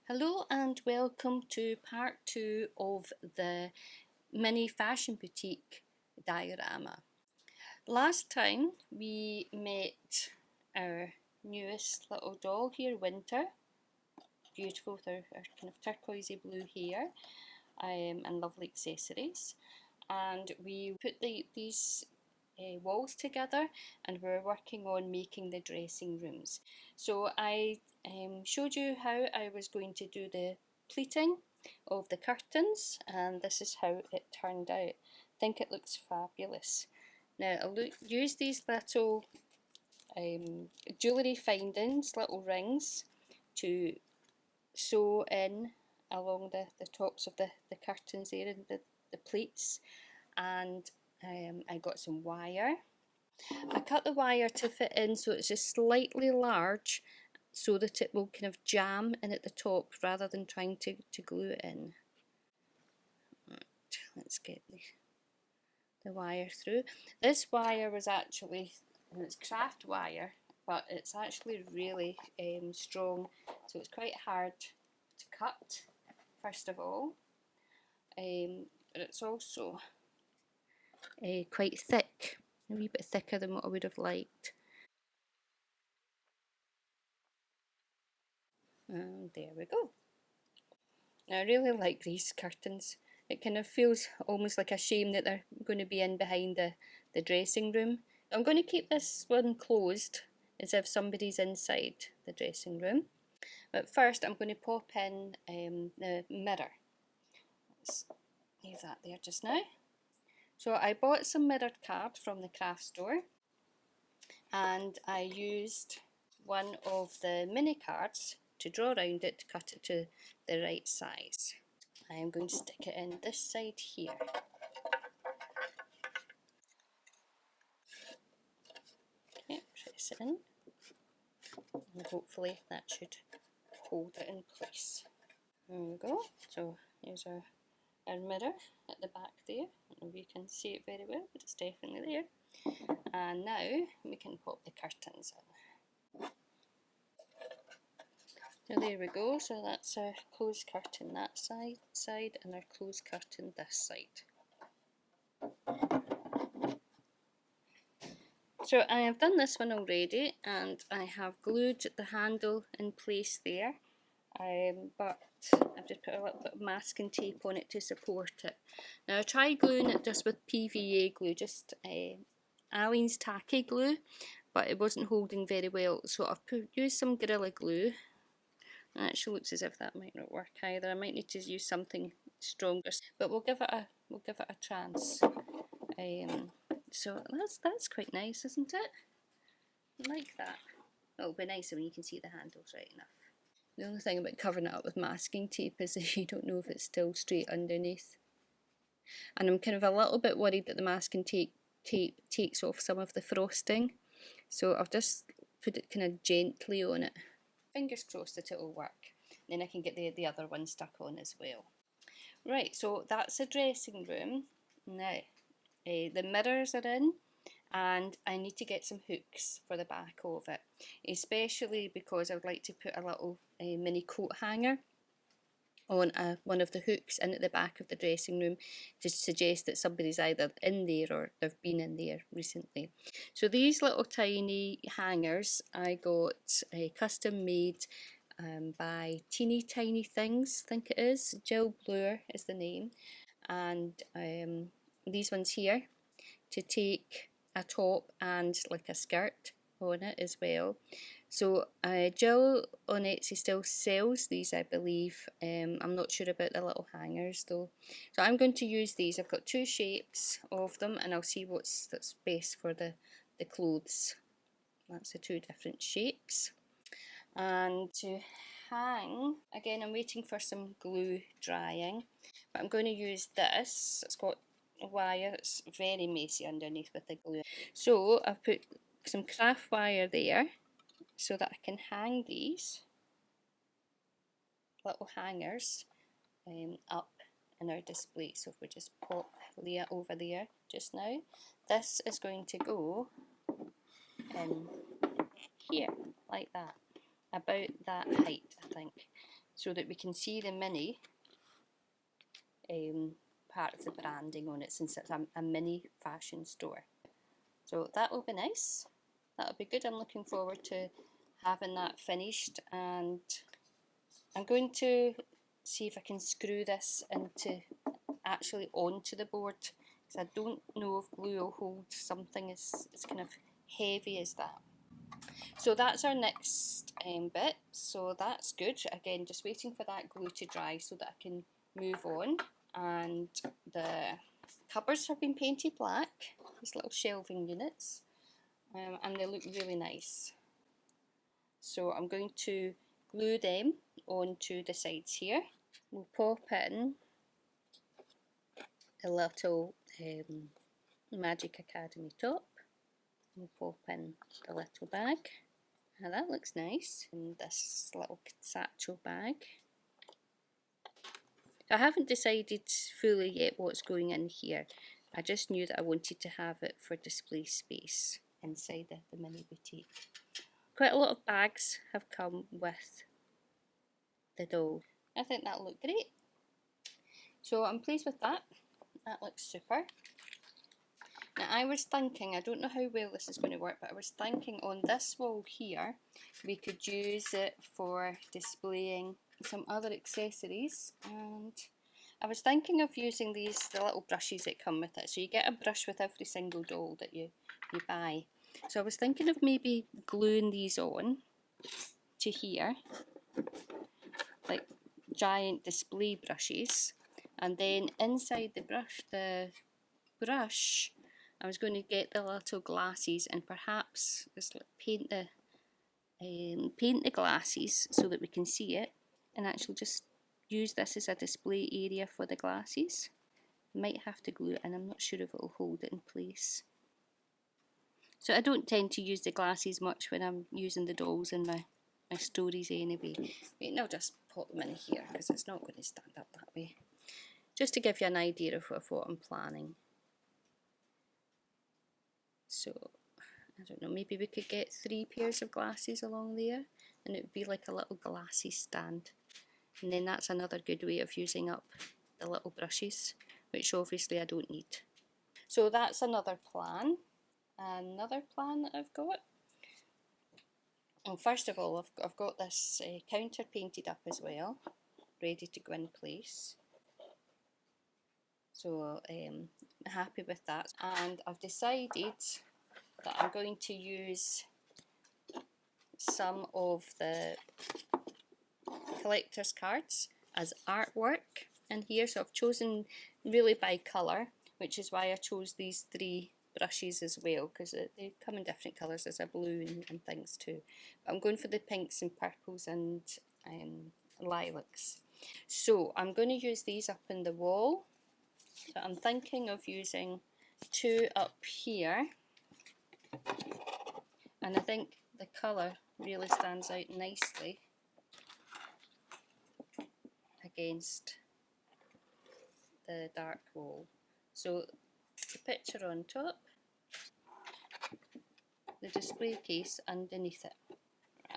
Hello and welcome to part 2 of the Minnee Fashion Boutique diorama. Last time we met our newest little doll here, Winter, beautiful with her kind of turquoisey blue hair and lovely accessories, and we put these walls together and we're working on making the dressing rooms. So I showed you how I was going to do the pleating of the curtains, and this is how it turned out. I think it looks fabulous. Now I'll use these little jewellery findings, little rings, to sew in along the tops of the curtains there and the pleats, and I got some wire. I cut the wire to fit in so it's just slightly large so that it will kind of jam in at the top rather than trying to glue it in. Right, let's get the wire through. This wire was actually, it's craft wire, but it's actually really strong, so it's quite hard to cut first of all, but it's also quite thick, a wee bit thicker than what I would have liked. And there we go. Now I really like these curtains. It kind of feels almost like a shame that they're going to be in behind the dressing room. I'm going to keep this one closed as if somebody's inside the dressing room. But first I'm going to pop in the mirror. Let's leave that there just now. So I bought some mirrored card from the craft store, and I used one of the mini cards to draw around it to cut it to the right size. I am going to stick it in this side here. Okay, press it in, and hopefully that should hold it in place. There we go. So here's our mirror at the back there. I don't know if you can see it very well, but it's definitely there. And now we can pop the curtains in. So there we go, so that's our closed curtain that side and our closed curtain this side. So I have done this one already, and I have glued the handle in place there, but I've just put a little bit of masking tape on it to support it. Now I tried gluing it just with PVA glue, just Aleene's tacky glue, but it wasn't holding very well, so I've used some Gorilla Glue. It actually looks as if that might not work either. I might need to use something stronger, but we'll give it a chance. So that's quite nice, isn't it? I like that. It'll be nicer when you can see the handles right enough. The only thing about covering it up with masking tape is that you don't know if it's still straight underneath. And I'm kind of a little bit worried that the masking tape takes off some of the frosting. So I've just put it kind of gently on it. Fingers crossed that it will work. Then I can get the other one stuck on as well. Right, so that's the dressing room. Now, the mirrors are in, and I need to get some hooks for the back of it, especially because I would like to put a little mini coat hanger on one of the hooks in at the back of the dressing room to suggest that somebody's either in there or they've been in there recently. So these little tiny hangers I got custom made by Teeny Tiny Things, I think it is. Jill Bloor is the name, and these ones here to take a top and like a skirt on it as well. So Jill on Etsy still sells these, I believe. I'm not sure about the little hangers though. So I'm going to use these. I've got two shapes of them, and I'll see that's best for the clothes. That's the two different shapes. And to hang, again I'm waiting for some glue drying, but I'm going to use this. It's got wire, it's very messy underneath with the glue. So I've put some craft wire there so that I can hang these little hangers up in our display. So if we just pop Leah over there just now, this is going to go in here like that, about that height I think. so that we can see the Minnee part of the branding on it, since it's a mini fashion store. So that will be nice. That'll be good. I'm looking forward to having that finished, and I'm going to see if I can screw this into actually onto the board, because I don't know if glue will hold something as kind of heavy as that. So that's our next bit, so that's good. Again, just waiting for that glue to dry so that I can move on. And the cupboards have been painted black, these little shelving units, and they look really nice. So I'm going to glue them onto the sides here. We'll pop in a little Magic Academy top. We'll pop in the little bag. Now that looks nice. And this little satchel bag. I haven't decided fully yet what's going in here. I just knew that I wanted to have it for display space inside the Minnee boutique. Quite a lot of bags have come with the doll. I think that'll look great. So I'm pleased with that. That looks super. Now I was thinking, I don't know how well this is going to work, but I was thinking on this wall here, we could use it for displaying some other accessories, and I was thinking of using the little brushes that come with it. So you get a brush with every single doll that you buy. So I was thinking of maybe gluing these on to here, like giant display brushes, and then inside the brush I was going to get the little glasses and perhaps just paint the glasses so that we can see it, and actually just use this as a display area for the glasses. Might have to glue it in, I'm not sure if it will hold it in place. So I don't tend to use the glasses much when I'm using the dolls in my stories anyway. Wait, I'll just pop them in here because it's not going to stand up that way. Just to give you an idea of what I'm planning. So, I don't know, maybe we could get 3 pairs of glasses along there, and it would be like a little glassy stand. And then that's another good way of using up the little brushes, which obviously I don't need. So that's another plan. Another plan that I've got. Well, first of all, I've got this counter painted up as well, ready to go in place. So happy with that, and I've decided that I'm going to use some of the collector's cards as artwork in here. So I've chosen really by colour, which is why I chose these 3 brushes as well, because they come in different colours. There's a blue and things too. But I'm going for the pinks and purples and lilacs. So I'm going to use these up in the wall. So I'm thinking of using 2 up here, and I think the colour really stands out nicely against the dark wall. So the picture on top, the display case underneath it.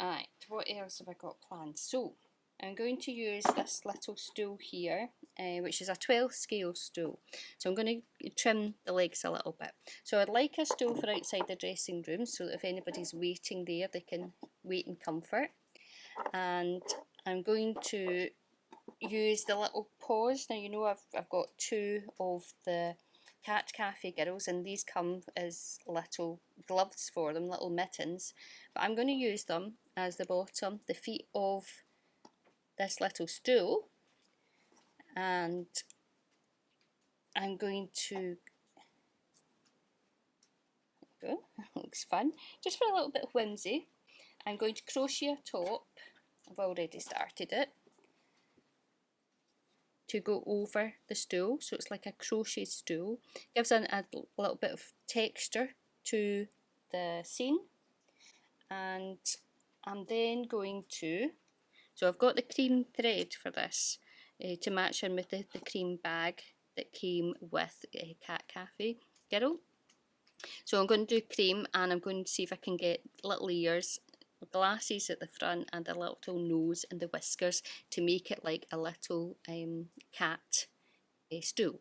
Right, what else have I got planned? So I'm going to use this little stool here, which is a 12 scale stool. So I'm going to trim the legs a little bit. So I'd like a stool for outside the dressing room, so that if anybody's waiting there, they can wait in comfort. And I'm going to use the little paws. Now you know I've got 2 of the Cat Cafe girls, and these come as little gloves for them, little mittens. But I'm going to use them as the bottom, the feet of this little stool, and I'm going to go, that looks fun, just for a little bit of whimsy. I'm going to crochet a top, I've already started it, to go over the stool, so it's like a crochet stool. Gives a little bit of texture to the scene. And I'm then going to, so I've got the cream thread for this to match in with the cream bag that came with Cat Cafe Girl. So I'm going to do cream, and I'm going to see if I can get little ears glasses at the front and a little nose and the whiskers to make it like a little cat stool.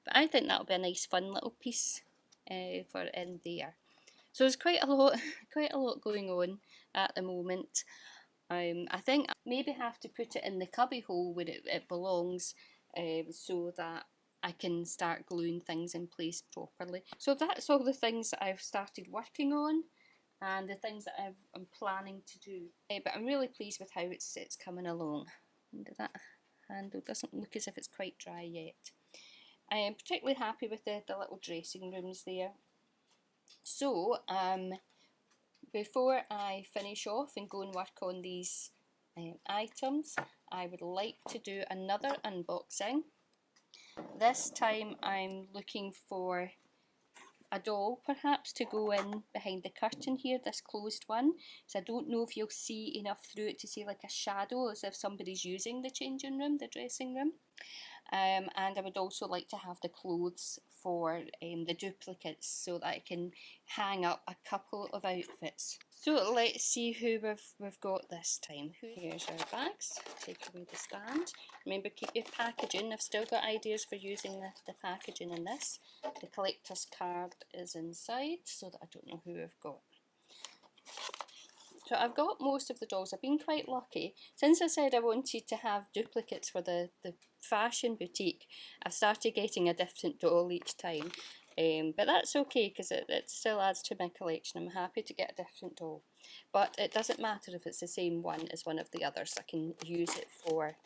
But I think that'll be a nice fun little piece for in there. So there's quite a lot, quite a lot going on at the moment. I think I maybe have to put it in the cubby hole where it belongs, so that I can start gluing things in place properly. So that's all the things that I've started working on and the things that I'm planning to do. But I'm really pleased with how it's coming along. And that handle doesn't look as if it's quite dry yet. I am particularly happy with the little dressing rooms there. So before I finish off and go and work on these items, I would like to do another unboxing. This time I'm looking for a doll perhaps to go in behind the curtain here, this closed one. So I don't know if you'll see enough through it to see like a shadow as if somebody's using the changing room, the dressing room. And I would also like to have the clothes for the duplicates so that I can hang up a couple of outfits. So let's see who we've got this time. Here's our bags. Take away the stand. Remember, keep your packaging. I've still got ideas for using the packaging in this. The collector's card is inside, so that I don't know who I've got. So I've got most of the dolls. I've been quite lucky. Since I said I wanted to have duplicates for the fashion boutique, I've started getting a different doll each time. But that's okay because it still adds to my collection. I'm happy to get a different doll. But it doesn't matter if it's the same one as one of the others. I can use it for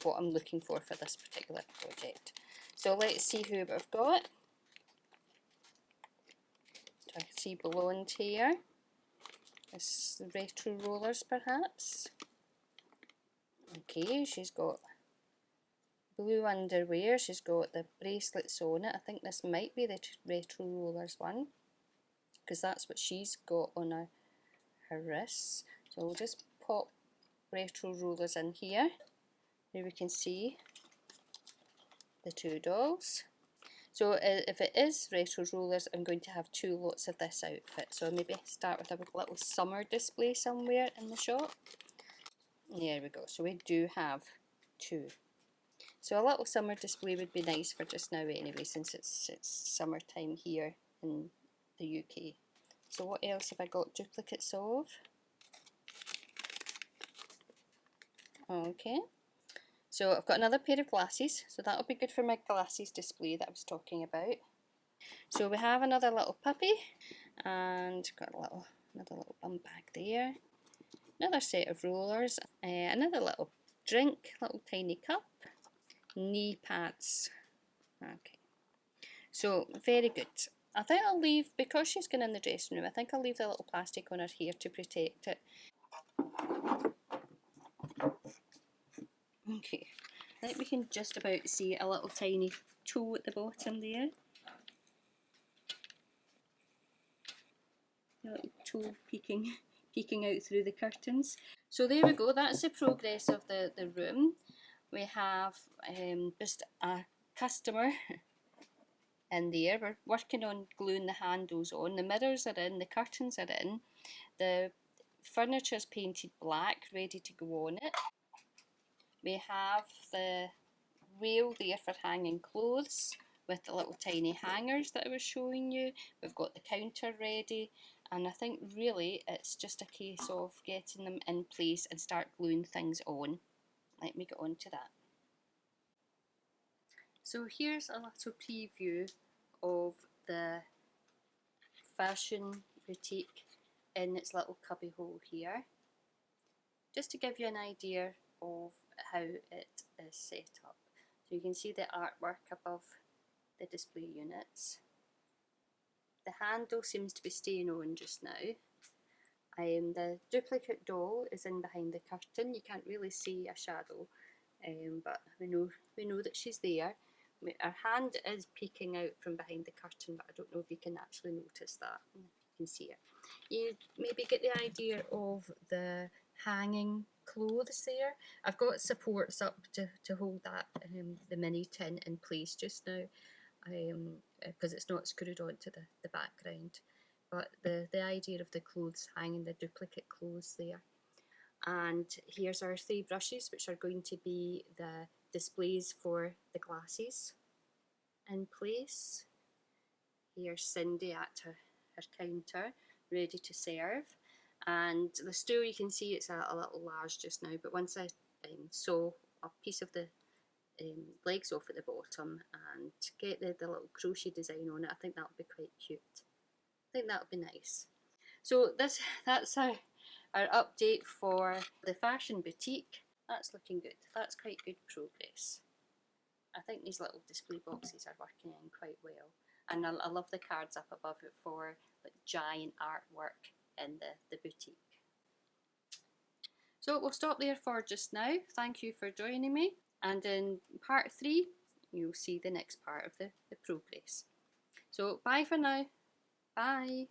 what I'm looking for this particular project. So let's see who we've got. I see blonde hair. It's the retro rollers perhaps. Okay, she's got blue underwear, she's got the bracelets on it. I think this might be the retro rollers one because that's what she's got on her wrists. So we'll just pop retro rollers in here. Here we can see the two dolls. So if it is retro rollers, I'm going to have two lots of this outfit. So maybe start with a little summer display somewhere in the shop. There we go. So we do have two. So a little summer display would be nice for just now anyway, since it's summertime here in the UK. So what else have I got duplicates of? Okay. So I've got another pair of glasses, so that'll be good for my glasses display that I was talking about. So we have another little puppy, and got another little bum bag there. Another set of rollers, another little drink, little tiny cup, knee pads. Okay, so very good. I think I'll leave, because she's going in the dressing room, I think I'll leave the little plastic on her hair to protect it. Okay, I think we can just about see a little tiny toe at the bottom there. A little toe peeking out through the curtains. So there we go, that's the progress of the room. We have just a customer in there. We're working on gluing the handles on. The mirrors are in, the curtains are in, the furniture's painted black, ready to go on it. We have the rail there for hanging clothes with the little tiny hangers that I was showing you. We've got the counter ready, and I think really it's just a case of getting them in place and start gluing things on. Let me get on to that. So here's a little preview of the fashion boutique in its little cubby hole here, just to give you an idea of how it is set up. So you can see the artwork above the display units. The handle seems to be staying on just now. The duplicate doll is in behind the curtain. You can't really see a shadow, but we know that she's there. Her hand is peeking out from behind the curtain, but I don't know if you can actually notice that. You can see it. You maybe get the idea of the hanging clothes there. I've got supports up to hold that the mini tin in place just now, because it's not screwed onto the background. but the idea of the clothes hanging, the duplicate clothes there. And here's our 3 brushes, which are going to be the displays for the glasses in place. Here's Cindy at her counter, ready to serve. And the stool, you can see it's a little large just now, but once I sew a piece of the legs off at the bottom and get the little crochet design on it, I think that'll be quite cute. I think that'll be nice. So that's our update for the fashion boutique. That's looking good. That's quite good progress. I think these little display boxes are working in quite well. And I love the cards up above it for like giant artwork in the boutique. So we'll stop there for just now. Thank you for joining me. And in part 3, you'll see the next part of the progress. So bye for now. Bye.